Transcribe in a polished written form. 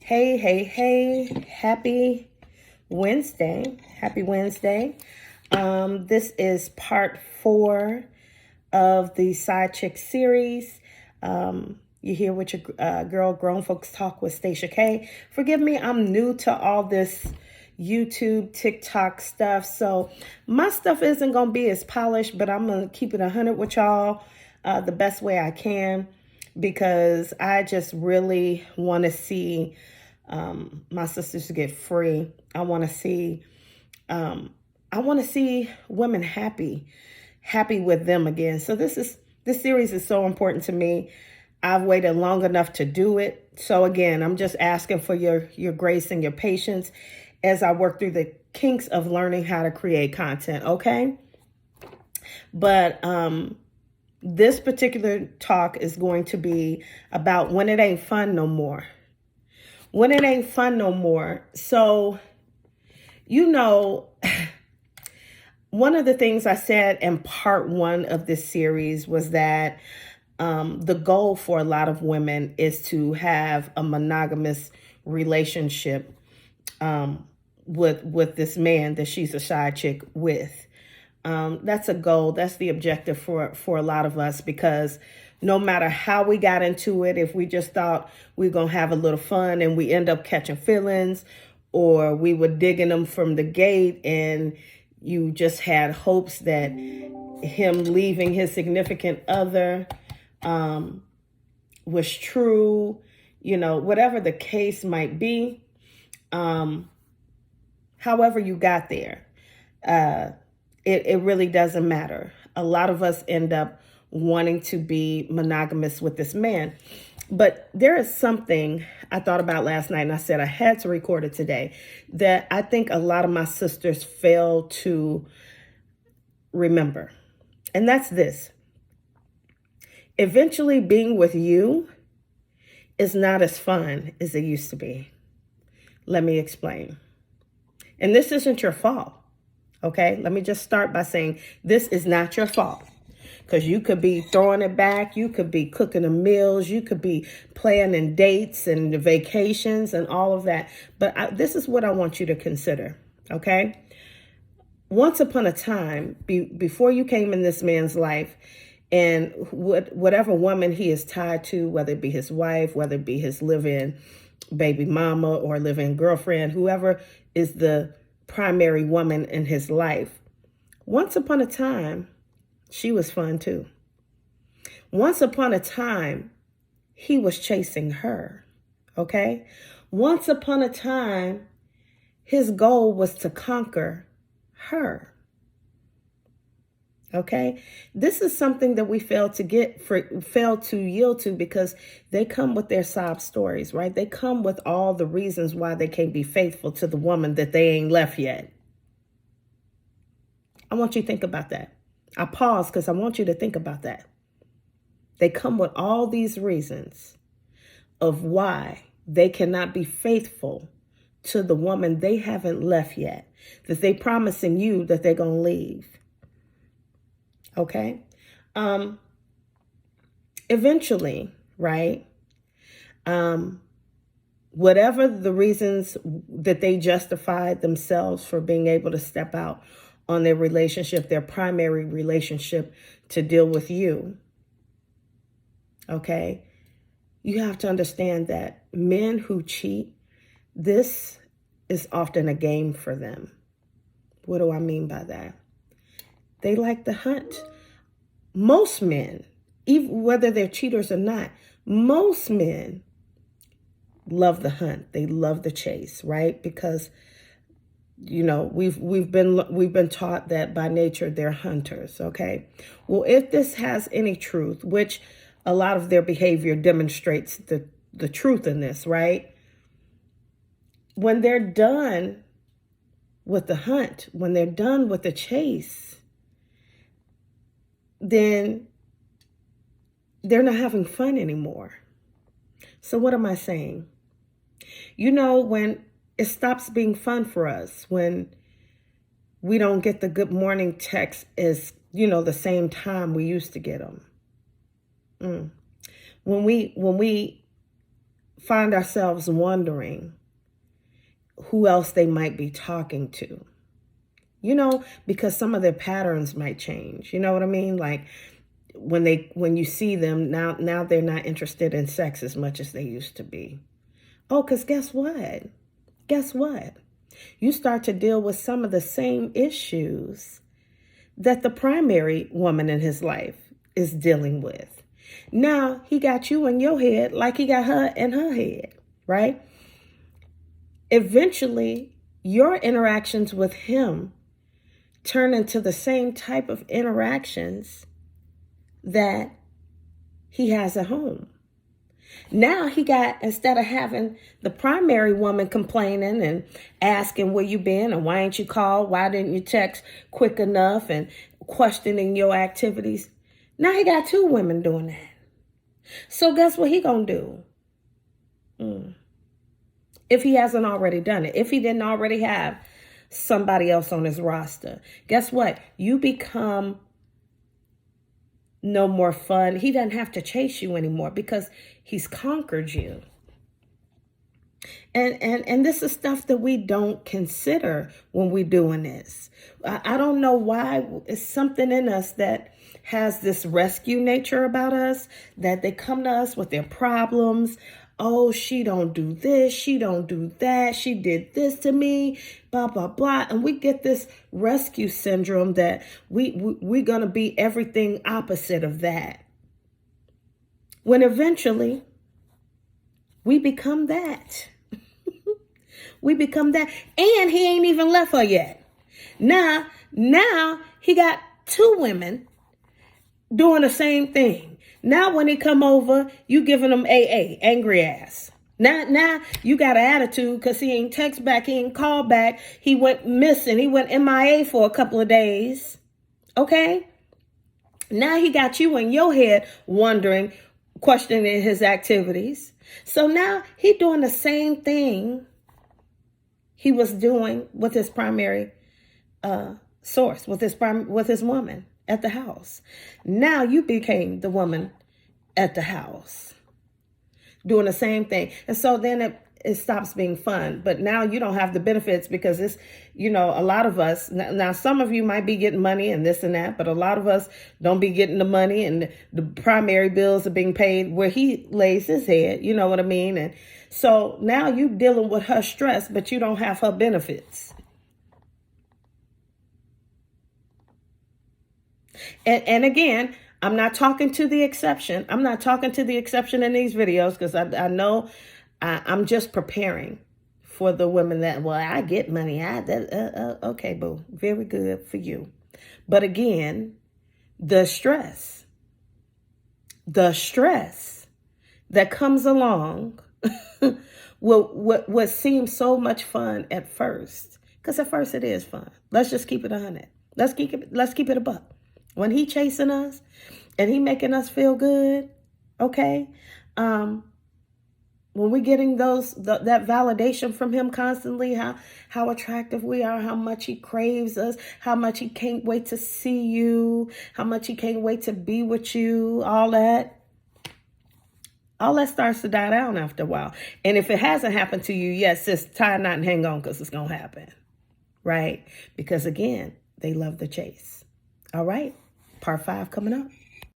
Hey, hey, hey, happy Wednesday. Happy Wednesday. This is part 4 of the Side Chick series. You hear with your girl, Grown Folks Talk with Stacia K. Forgive me, I'm new to all this YouTube, TikTok stuff. So my stuff isn't going to be as polished, but I'm going to keep it 100 with y'all the best way I can because I just really want to see my sisters get free. I want to see women happy with them again. So this series is so important to me. I've waited long enough to do it. So again, I'm just asking for your grace and your patience as I work through the kinks of learning how to create content, okay? But this particular talk is going to be about when it ain't fun no more. When it ain't fun no more. So, one of the things I said in part 1 of this series was that the goal for a lot of women is to have a monogamous relationship with this man that she's a side chick with. That's a goal. That's the objective for a lot of us, because no matter how we got into it, if we just thought we are going to have a little fun and we end up catching feelings, or we were digging them from the gate and you just had hopes that him leaving his significant other was true, whatever the case might be, however you got there, it really doesn't matter. A lot of us end up wanting to be monogamous with this man. But there is something I thought about last night, and I said I had to record it today, that I think a lot of my sisters fail to remember. And that's this. Eventually, being with you is not as fun as it used to be. Let me explain. And this isn't your fault. Okay, let me just start by saying this is not your fault, because you could be throwing it back. You could be cooking the meals. You could be planning dates and vacations and all of that. But this is what I want you to consider. Okay, once upon a time, before you came in this man's life, and whatever woman he is tied to, whether it be his wife, whether it be his live-in baby mama or live-in girlfriend, whoever is the primary woman in his life, once upon a time, she was fun too. Once upon a time, he was chasing her, okay? Once upon a time, his goal was to conquer her, okay? This is something that we fail to yield to, because they come with their sob stories, right? They come with all the reasons why they can't be faithful to the woman that they ain't left yet. I want you to think about that. I pause because I want you to think about that. They come with all these reasons of why they cannot be faithful to the woman they haven't left yet, that they promising you that they're going to leave. Okay? Eventually, right? Whatever the reasons that they justified themselves for being able to step out on their relationship, their primary relationship, to deal with you, okay? You have to understand that men who cheat, this is often a game for them. What do I mean by that? They like to hunt. Most men, even whether they're cheaters or not, most men love the hunt. They love the chase, right? Because we've been taught that by nature they're hunters, okay? Well, if this has any truth, which a lot of their behavior demonstrates the truth in this, right? When they're done with the hunt, when they're done with the chase, then they're not having fun anymore. So what am I saying? When it stops being fun for us, when we don't get the good morning text as, the same time we used to get them. When we find ourselves wondering who else they might be talking to. Because some of their patterns might change. You know what I mean? Like when you see them now they're not interested in sex as much as they used to be. Oh, because guess what? You start to deal with some of the same issues that the primary woman in his life is dealing with. Now he got you in your head like he got her in her head, right? Eventually, your interactions with him turn into the same type of interactions that he has at home. Now instead of having the primary woman complaining and asking where you been and why ain't you called, why didn't you text quick enough, and questioning your activities, now he got two women doing that. So guess what he gonna do? If he hasn't already done it, if he didn't already have somebody else on his roster, guess what? You become no more fun. He doesn't have to chase you anymore because he's conquered you. And this is stuff that we don't consider when we're doing this. I don't know why. It's something in us that has this rescue nature about us, that they come to us with their problems. Oh, she don't do this, she don't do that, she did this to me, blah, blah, blah. And we get this rescue syndrome that we're going to be everything opposite of that. When eventually we become that. We become that. And he ain't even left her yet. Now he got two women doing the same thing. Now when he come over, you giving him AA, angry ass. Now you got an attitude because he ain't text back, he ain't call back. He went missing. He went MIA for a couple of days. Okay? Now he got you in your head wondering, questioning his activities. So now he doing the same thing he was doing with his primary source, with his woman at the house. Now you became the woman at the house doing the same thing. And so then it stops being fun. But now you don't have the benefits because it's, a lot of us, now some of you might be getting money and this and that, but a lot of us don't be getting the money, and the primary bills are being paid where he lays his head. You know what I mean? And so now you dealing with her stress, but you don't have her benefits. And again, I'm not talking to the exception. I'm not talking to the exception in these videos because I know I'm just preparing for the women that, well, I get money. Okay, boo. Very good for you. But again, the stress that comes along what seems so much fun at first, because at first it is fun. Let's just keep it 100. Let's keep it a buck. When he chasing us and he making us feel good, okay? When we're getting that validation from him constantly, how attractive we are, how much he craves us, how much he can't wait to see you, how much he can't wait to be with you, all that starts to die down after a while. And if it hasn't happened to you, yes, just tie a knot and hang on because it's going to happen, right? Because again, they love the chase. All right. Part 5 coming up.